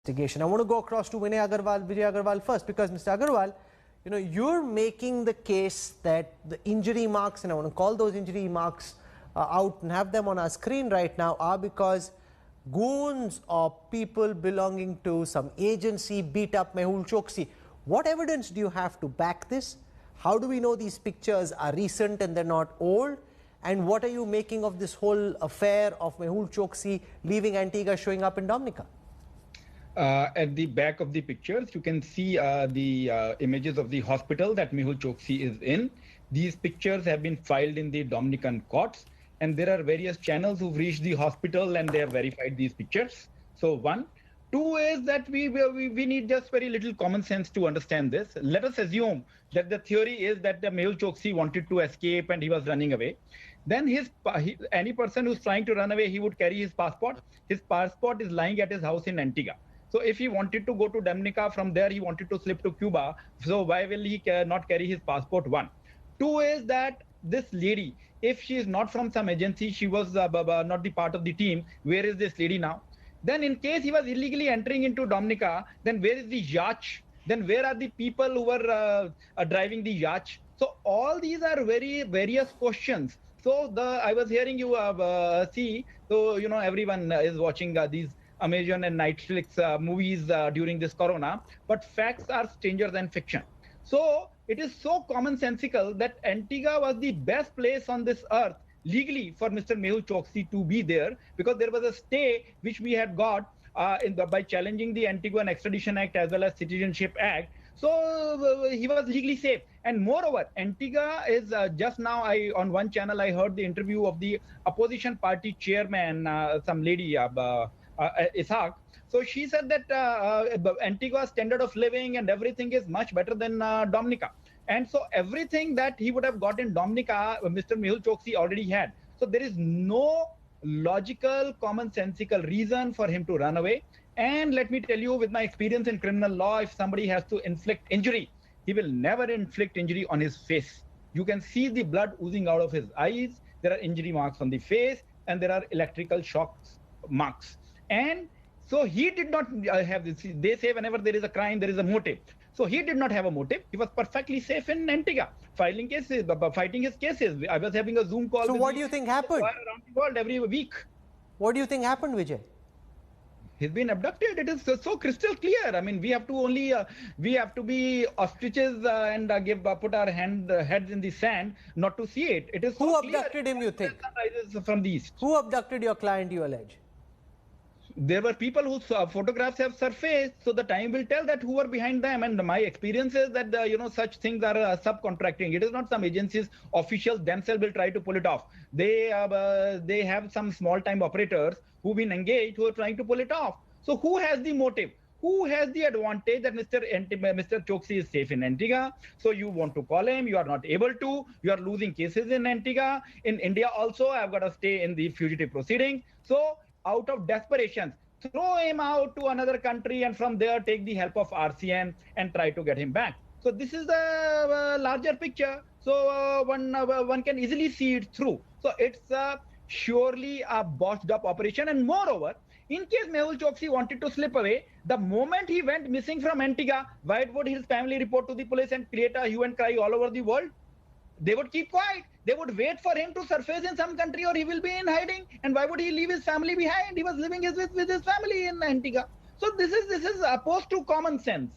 investigation. I want to go across to Vijay Agarwal first, because Mr. Agarwal, you're making the case that the injury marks, and I want to call those injury marks out and have them on our screen right now, are because goons or people belonging to some agency beat up Mehul Choksi. What evidence do you have to back this? How do we know these pictures are recent and they're not old? And what are you making of this whole affair of Mehul Choksi leaving Antigua, showing up in Dominica? At the back of the pictures, you can see the images of the hospital that Mehul Choksi is in. These pictures have been filed in the Dominican courts, and there are various channels who've reached the hospital and they have verified these pictures. So one. Two is that we need just very little common sense to understand this. Let us assume that the theory is that the Mehul Choksi wanted to escape and he was running away. Then any person who's trying to run away, he would carry his passport. His passport is lying at his house in Antigua. So if he wanted to go to Dominica, from there he wanted to slip to Cuba. So why will he not carry his passport? One. Two is that this lady, if she is not from some agency, she was not the part of the team. Where is this lady now? Then in case he was illegally entering into Dominica, then where is the yacht? Then where are the people who were driving the yacht? So all these are very various questions. So I was hearing you see, so everyone is watching these Amazon and Netflix movies during this corona, but facts are stranger than fiction. So it is so commonsensical that Antigua was the best place on this earth legally for Mr. Mehul Choksi to be there, because there was a stay which we had got by challenging the Antigua and Extradition Act as well as Citizenship Act. So he was legally safe. And moreover, Antigua is just now, on one channel, I heard the interview of the opposition party chairman, some lady, Ishaq. So she said that Antigua's standard of living and everything is much better than Dominica. And so everything that he would have got in Dominica, Mr. Mehul Choksi already had. So there is no logical, commonsensical reason for him to run away. And let me tell you, with my experience in criminal law, if somebody has to inflict injury, he will never inflict injury on his face. You can see the blood oozing out of his eyes. There are injury marks on the face, and there are electrical shock marks. And so he did not have this. They say whenever there is a crime, there is a motive. So he did not have a motive. He was perfectly safe in Antigua, fighting his cases. I was having a Zoom call. So what do you think happened? Around the world every week. What do you think happened, Vijay? He's been abducted. It is so crystal clear. I mean, we have to be ostriches and put our heads in the sand not to see it. It is so Who clear. Abducted him, you think? From the east. Who abducted your client, you allege? There were people whose photographs have surfaced, so the time will tell that who were behind them. And my experience is that such things are subcontracting. It is not some agencies, officials themselves will try to pull it off. They have some small-time operators who've been engaged who are trying to pull it off. So who has the motive? Who has the advantage that Mr. Choksi is safe in Antigua? So you want to call him, you are not able to. You are losing cases in Antigua. In India also, I've got to stay in the fugitive proceeding. So out of desperation, throw him out to another country and from there take the help of RCN and try to get him back. So this is the larger picture. So one can easily see it through. So it's surely a botched up operation. And moreover, in case Mehul Choksi wanted to slip away, the moment he went missing from Antigua, why would his family report to the police and create a hue and cry all over the world? They would keep quiet. They would wait for him to surface in some country, or he will be in hiding. And why would he leave his family behind? He was living with his family in Antigua. So this is opposed to common sense.